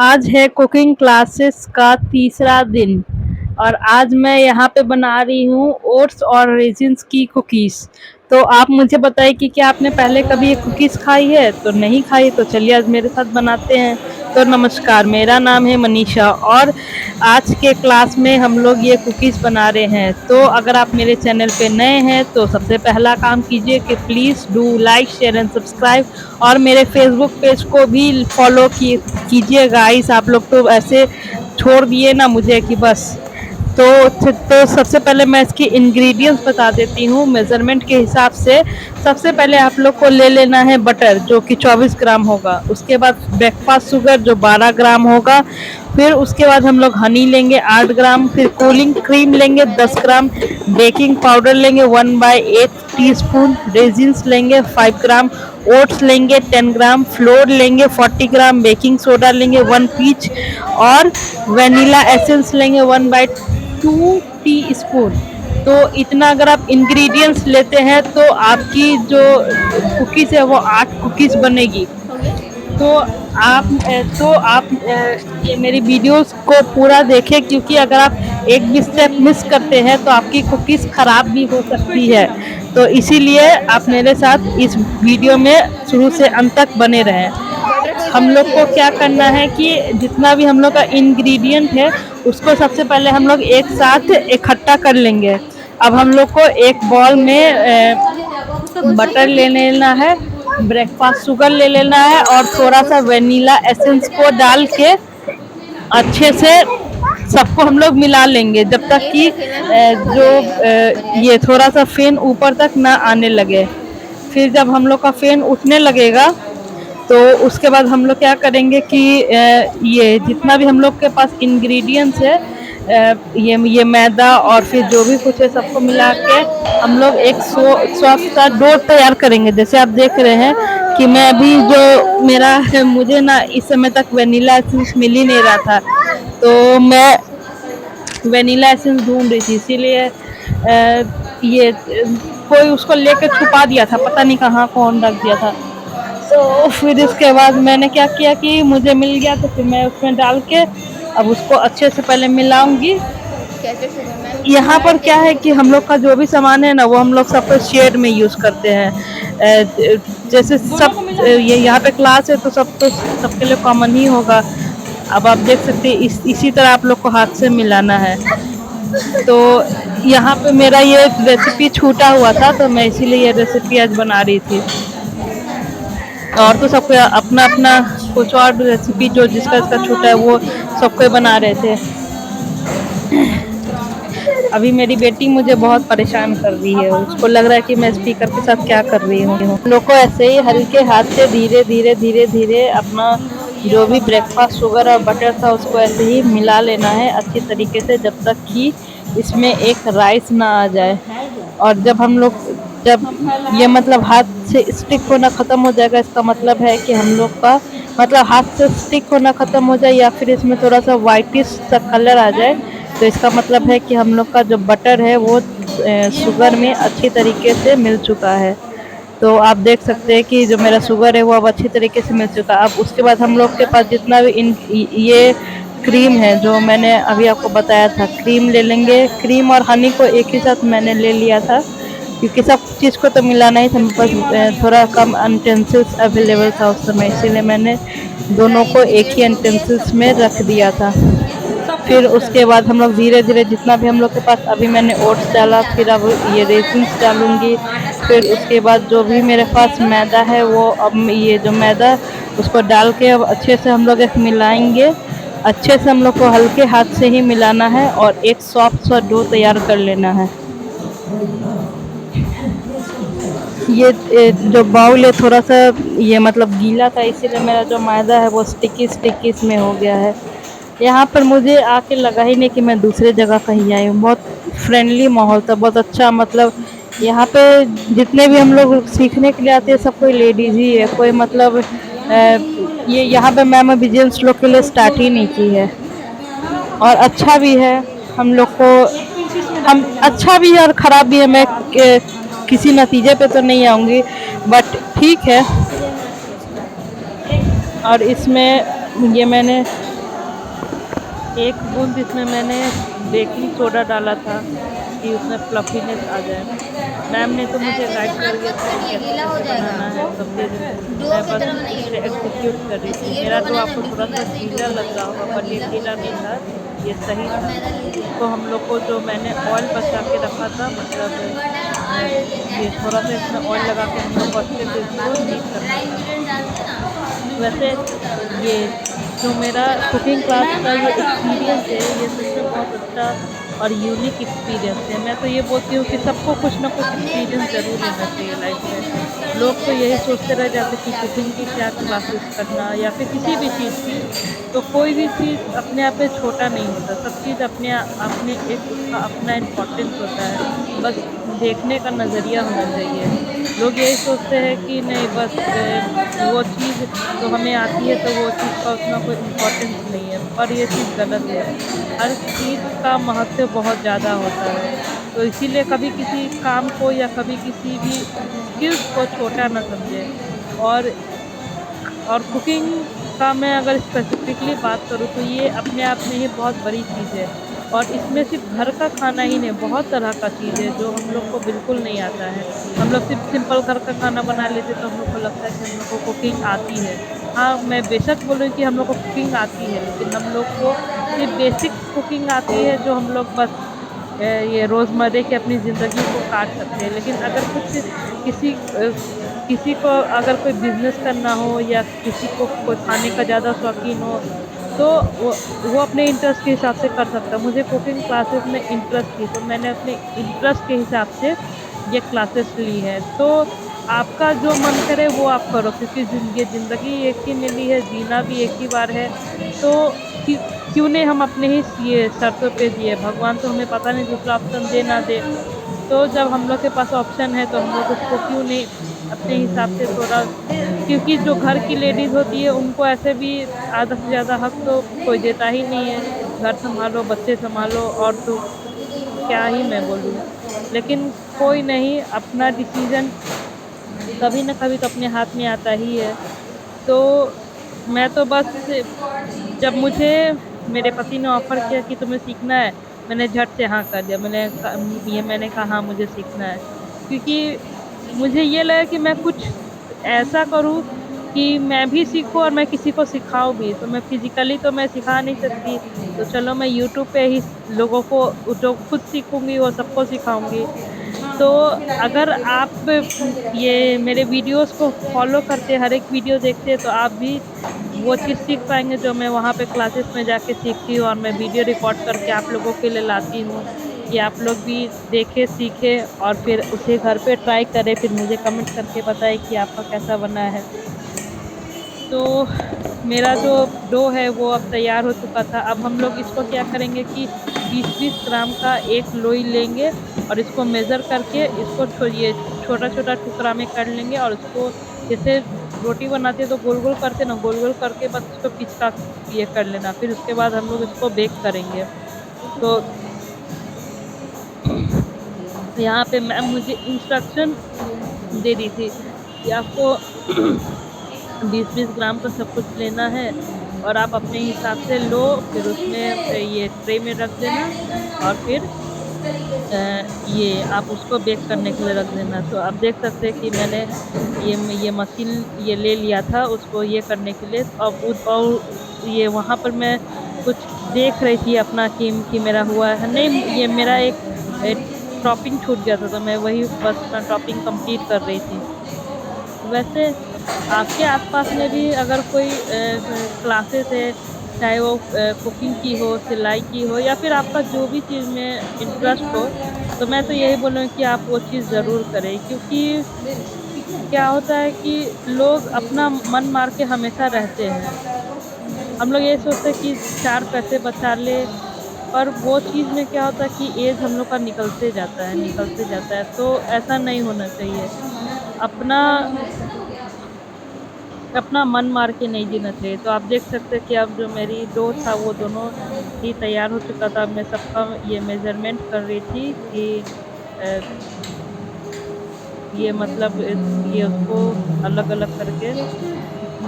आज है cooking classes का तीसरा दिन और आज मैं यहाँ पे बना रही हूँ ओट्स और रेजिन्स की कुकीज़। तो आप मुझे बताइए कि क्या आपने पहले कभी ये कुकीज़ खाई है? तो नहीं खाई तो चलिए आज मेरे साथ बनाते हैं। तो नमस्कार, मेरा नाम है मनीषा और आज के क्लास में हम लोग ये कुकीज़ बना रहे हैं। तो अगर आप मेरे चैनल पे नए हैं तो सबसे पहला काम कीजिए कि please do like, share and subscribe और मेरे फेसबुक पेज को भी फॉलो कीजिए गाइस। आप लोग तो ऐसे छोड़ दिए ना मुझे कि बस। तो सबसे पहले मैं इसकी इंग्रेडिएंट्स बता देती हूँ मेज़रमेंट के हिसाब से। सबसे पहले आप लोग को ले लेना है बटर जो कि 24 ग्राम होगा। उसके बाद ब्रेकफास्ट शुगर जो 12 ग्राम होगा। फिर उसके बाद हम लोग हनी लेंगे 8 ग्राम, फिर कूलिंग क्रीम लेंगे 10 ग्राम, बेकिंग पाउडर लेंगे 1/8 टीस्पून, रेजिन्स लेंगे 5 ग्राम, ओट्स लेंगे 10 ग्राम, फ्लोर लेंगे 40 ग्राम, बेकिंग सोडा लेंगे 1 पीच और वनीला एसेंस लेंगे 1/2 टी स्पून। तो इतना अगर आप इंग्रेडिएंट्स लेते हैं तो आपकी जो कुकीज़ है वो 8 कुकीज़ बनेगी। तो आप ये मेरी वीडियोस को पूरा देखें क्योंकि अगर आप एक भी स्टेप मिस करते हैं तो आपकी कुकीज़ ख़राब भी हो सकती है। तो इसीलिए आप मेरे साथ इस वीडियो में शुरू से अंत तक बने रहें। हम लोग को क्या करना है कि जितना भी हम लोग का इंग्रेडिएंट है उसको सबसे पहले हम लोग एक साथ इकट्ठा कर लेंगे। अब हम लोग को एक बॉल में बटर ले लेना है, ब्रेकफास्ट शुगर ले लेना है और थोड़ा सा वनीला एसेंस को डाल के अच्छे से सबको हम लोग मिला लेंगे जब तक कि ये थोड़ा सा फेन ऊपर तक ना आने लगे। फिर जब हम लोग का फेन उठने लगेगा तो उसके बाद हम लोग क्या करेंगे कि ये जितना भी हम लोग के पास इंग्रेडिएंट्स है, ये मैदा और फिर जो भी कुछ है सबको मिला के हम लोग एक सॉफ्ट सा डो तैयार करेंगे। जैसे आप देख रहे हैं कि मैं अभी जो मेरा है, मुझे ना इस समय तक वनीला एसेंस मिल ही नहीं रहा था, तो मैं वनीला एसेंस ढूंढ रही थी, इसीलिए ये कोई उसको लेके छुपा दिया था, पता नहीं कहाँ कौन रख दिया था। तो फिर इसके बाद मैंने क्या किया कि मुझे मिल गया तो फिर मैं उसमें डाल के अब उसको अच्छे से पहले मिलाऊंगी। यहाँ पर क्या है कि हम लोग का जो भी सामान है ना वो हम लोग सब शेयर में यूज़ करते हैं। जैसे ये यहाँ पे क्लास है तो सबके लिए कॉमन ही होगा। अब आप देख सकते हैं इसी तरह आप लोग को हाथ से मिलाना है। तो यहाँ पे मेरा ये रेसिपी छूटा हुआ था तो मैं इसीलिए ये रेसिपी आज बना रही थी। और तो सबको अपना अपना कुछ और रेसिपी जो जिसका छूटा है वो सबको बना रहे थे। अभी मेरी बेटी मुझे बहुत परेशान कर रही है, उसको लग रहा है कि मैं स्पीकर के साथ क्या कर रही हूँ। हम लोग को ऐसे ही हल्के हाथ से धीरे धीरे धीरे धीरे अपना जो भी ब्रेकफास्ट शुगर और बटर था उसको ऐसे ही मिला लेना है अच्छी तरीके से जब तक कि इसमें एक राइस ना आ जाए। और जब ये मतलब हाथ से स्टिक होना ख़त्म हो जाएगा, इसका मतलब है कि हम लोग का मतलब हाथ से स्टिक होना ख़त्म हो जाए या फिर इसमें थोड़ा सा वाइटिश सा कलर आ जाए, तो इसका मतलब है कि हम लोग का जो बटर है वो शुगर में अच्छी तरीके से मिल चुका है। तो आप देख सकते हैं कि जो मेरा शुगर है वो अब अच्छी तरीके से मिल चुका है। अब उसके बाद हम लोग के पास जितना भी ये क्रीम है जो मैंने अभी आपको बताया था, क्रीम ले लेंगे। क्रीम और हनी को एक ही साथ मैंने ले लिया था क्योंकि सब चीज़ को तो मिलाना ही था, मेरे पास थोड़ा कम यूटेंसिल्स अवेलेबल था उस समय, इसीलिए मैंने दोनों को एक ही यूटेंसिल्स में रख दिया था। फिर उसके बाद हम लोग धीरे धीरे जितना भी हम लोग के पास, अभी मैंने ओट्स डाला, फिर अब ये रेजिन्स डालूंगी। फिर उसके बाद जो भी मेरे पास मैदा है वो अब ये जो मैदा उसको डाल के अब अच्छे से हम लोग मिलाएंगे। अच्छे से हम लोग को हल्के हाथ से ही मिलाना है और एक सॉफ्ट सा डो तैयार कर लेना है। ये जो बाउल है थोड़ा सा ये मतलब गीला था, इसीलिए मेरा जो मैदा है वो स्टिकी स्टिकी इसमें हो गया है। यहाँ पर मुझे आके लगा ही नहीं कि मैं दूसरे जगह कहीं आई हूँ। बहुत फ्रेंडली माहौल था, बहुत अच्छा। मतलब यहाँ पे जितने भी हम लोग सीखने के लिए आते हैं सब कोई लेडीज़ ही है, कोई मतलब ये यहाँ पे मैम अभी जेंट्स लोग के लिए स्टार्ट ही नहीं की है। और अच्छा भी है हम लोग को, हम अच्छा भी है और ख़राब भी है। मैं किसी नतीजे पे तो नहीं आऊँगी बट ठीक है। और इसमें ये मैंने एक बूंद इसमें मैंने बेकिंग सोडा डाला था कि उसमें फ्लफीनेस आ जाए। मैम ने तो मुझे गाइड कर दिया था कि नहीं गीला हो कैसे-कैसे जाएगा। बनाना है सब चीज़, डो मैं की बस तरह उस बनाइए पे डो को। एग्ज़ीक्यूट कर रही जैसे थी। ये मेरा डो डो बना ना आपको बिल्कुल थोड़ा-सा वैसे ही डो गीला लग रहा बनाइए, होगा थोड़ा पर ये गीला गीला नहीं कीजिए था, ये सही और था। मैदा लीजिए। इसको हम लोग को जो मैंने ऑयल बचा के रखा था मतलब अ, ये थोड़ा-सा इसमें ऑयल लगा के हम लोग को अच्छे से इसको नीट करना ड्राई था। इंग्रेडिएंट डालते हैं ना बिल्कुल वैसे डो की तरह बनाना ये है। जो मेरा उसके बाद कुकिंग फिर क्लास मैम का ये आटा एक्सपीरियंस मतलब है, ये सच में बहुत अच्छा और यूनिक एक्सपीरियंस है। मैं तो ये बोलती हूँ कि सबको कुछ ना कुछ अपने एक्सपीरियंस कढ़ाई में ज़रूर लेना खासा चाहिए मतलब लाइफ कॉफ़ी में। मिक्स कर लोग तो लीजिए यही जैसे कि सोचते रह जाते कि कि आपको कुकिंग की जितना क्या बनाना क्लासेस है करना या फिर किसी ज़्यादा भी बनाना चीज़ है की, तो तो कोई भी चीज़ अपने आप में छोटा नहीं होता। सब चीज़ अपने एक उसका अपना इम्पोर्टेंस होता है। बस देखने का नज़रिया होना चाहिए। लोग यही सोचते हैं कि नहीं बस वो चीज़ तो हमें आती है तो वो चीज़ का उतना कोई इम्पोर्टेंस नहीं है, पर ये चीज़ गलत है। हर चीज़ का महत्व बहुत ज़्यादा होता है, तो इसीलिए कभी किसी काम को या कभी किसी भी स्किल्स को छोटा ना समझें। और कुकिंग का मैं अगर स्पेसिफ़िकली बात करूँ तो ये अपने आप में ही बहुत बड़ी चीज़ है और इसमें सिर्फ़ घर का खाना ही नहीं, बहुत तरह का चीज़ है जो हम लोग को बिल्कुल नहीं आता है। हम लोग सिर्फ़ सिंपल घर का खाना बना लेते तो हम लोग को लगता है कि हम लोग को कुकिंग आती है। हाँ, मैं बेशक बोलूँ कि हम लोग को कुकिंग आती है, लेकिन हम लोग को सिर्फ़ बेसिक कुकिंग आती है जो हम लोग बस ये रोज़मर्रे की अपनी ज़िंदगी को काट सकते हैं। लेकिन अगर कुछ किसी को अगर कोई बिज़नेस करना हो या किसी को कोई खाने का ज़्यादा शौकीन हो, तो वो अपने इंटरेस्ट के हिसाब से कर सकता है। मुझे कुकिंग क्लासेस में इंटरेस्ट थी, तो मैंने अपने इंटरेस्ट के हिसाब से ये क्लासेस ली है। तो आपका जो मन करे वो आप करो क्योंकि ये ज़िंदगी एक ही मिली है, जीना भी एक ही बार है, तो क्यों नहीं हम अपने ही ये शर्तों पे जिए, भगवान तो हमें पता नहीं दूसरा ऑप्शन दे ना दे। तो जब हम लोग के पास ऑप्शन है तो हम लोग उसको क्यों नहीं अपने हिसाब से थोड़ा क्योंकि जो घर की लेडीज़ होती है उनको ऐसे भी आधा से ज़्यादा हक तो कोई देता ही नहीं है। घर सँभालो, बच्चे सँभालो और तो क्या ही मैं बोलूँ। लेकिन कोई नहीं अपना डिसीज़न कभी न कभी तो अपने हाथ में आता ही है। तो मैं तो बस जब मुझे मेरे पति ने ऑफ़र किया कि तुम्हें सीखना है, मैंने झट से हाँ कर दिया। मैंने कहा हाँ, मुझे सीखना है। क्योंकि मुझे ये लगा कि मैं कुछ ऐसा करूँ कि मैं भी सीखूँ और मैं किसी को सिखाऊँ भी। तो मैं फ़िज़िकली तो मैं सिखा नहीं सकती, तो चलो मैं यूट्यूब पे ही लोगों को जो खुद सीखूँगी वो सबको सिखाऊँगी। तो अगर आप ये मेरे वीडियोज़ को फ़ॉलो करते, हर एक वीडियो देखते तो आप भी वो चीज़ सीख पाएँगे जो मैं वहाँ पे क्लासेस में जाके सीखती हूँ और मैं वीडियो रिकॉर्ड करके आप लोगों के लिए लाती हूँ, कि आप लोग भी देखें, सीखें और फिर उसे घर पे ट्राई करें, फिर मुझे कमेंट करके बताएँ कि आपका कैसा बना है। तो मेरा जो डो है वो अब तैयार हो चुका था। अब हम लोग इसको क्या करेंगे कि 20-20 ग्राम का एक लोई लेंगे और इसको मेज़र करके इसको ये छोटा-छोटा टुकड़ा में कर लेंगे और उसको जैसे रोटी बनाते हैं तो गोल-गोल करते हैं ना, गोल-गोल करके बस उसको पिचका ये कर लेना। फिर उसके बाद हम लोग इसको बेक करेंगे। तो यहाँ पे मैम मुझे इंस्ट्रक्शन दे दी थी कि आपको 20-20 ग्राम का सब कुछ लेना है और आप अपने हिसाब से लो, फिर उसमें ये ट्रे में रख देना और फिर ये आप उसको बेक करने के लिए रख देना। तो आप देख सकते हैं कि मैंने ये मशीन ये ले लिया था उसको ये करने के लिए। अब ये वहाँ पर मैं कुछ देख रही थी अपना कि मेरा हुआ है नहीं, ये मेरा एक टॉपिंग छूट गया था, तो मैं वही बस अपना टॉपिंग कंप्लीट कर रही थी। वैसे आपके आस-पास में भी अगर कोई क्लासेस है, चाहे वो कुकिंग की हो, सिलाई की हो या फिर आपका जो भी चीज़ में इंटरेस्ट हो, तो मैं तो यही बोलूँगी कि आप वो चीज़ ज़रूर करें क्योंकि क्या होता है कि लोग अपना मन मार के हमेशा रहते हैं। हम लोग ये सोचते हैं कि 4 पैसे बचा लें, पर वो चीज़ में क्या होता है कि ऐज हम लोग का निकलते जाता है, तो ऐसा नहीं होना चाहिए। अपना अपना मन मार के नहीं जीना चाहिए। तो आप देख सकते हैं कि अब जो मेरी डो था वो दोनों ही तैयार हो चुका था। मैं सबका ये मेज़रमेंट कर रही थी कि अ, ये मतलब ये उसको अलग-अलग करके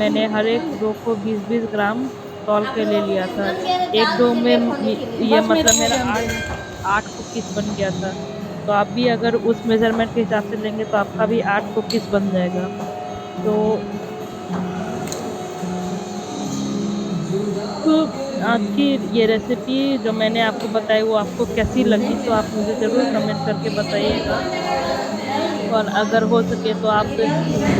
मैंने हर एक डो को 20-20 ग्राम तौल के ले लिया था। एक डो में ये मतलब मेरा 8 कुकीज़ बन गया था। तो आप भी अगर उस मेज़रमेंट के हिसाब से लेंगे तो आपका भी 8 कुकीज़ बन जाएगा। तो तो आपकी ये रेसिपी जो मैंने आपको बताई वो आपको कैसी लगी? तो आप मुझे ज़रूर कमेंट करके बताइएगा। और अगर हो सके तो आप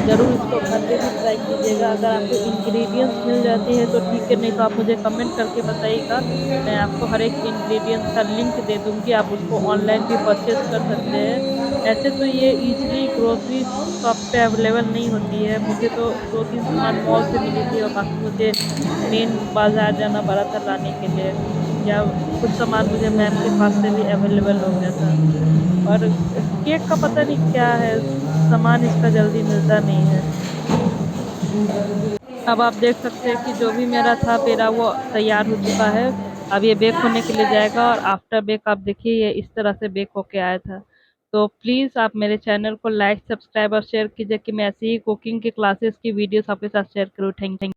ज़रूर इसको घर पे भी ट्राई कीजिएगा। अगर आपको इंग्रीडिएंट्स मिल जाती है तो ठीक है, नहीं तो आप मुझे कमेंट करके बताइएगा। मैं आपको हर एक इंग्रीडिएंट्स का लिंक दे दूँगी, आप उसको ऑनलाइन भी परचेज़ कर सकते हैं। ऐसे तो ये ईज़िली ग्रोसरी शॉप पे अवेलेबल नहीं होती है। मुझे तो 2-3 सामान मॉल से मिली थी और बाकी मुझे मेन बाज़ार जाना पड़ा था लाने के लिए, या कुछ सामान मुझे मैम के पास से भी अवेलेबल हो गया था। और केक का पता नहीं क्या है, सामान इसका जल्दी मिलता नहीं है। अब आप देख सकते हैं कि जो भी मेरा था पेड़ा वो तैयार हो चुका है। अब ये बेक होने के लिए जाएगा और आफ्टर बेक आप देखिए ये इस तरह से बेक होके आया था। तो प्लीज़ आप मेरे चैनल को लाइक, सब्सक्राइब और शेयर कीजिए कि मैं ऐसी ही कुकिंग की क्लासेस की वीडियोस आपके साथ शेयर करूँ। थैंक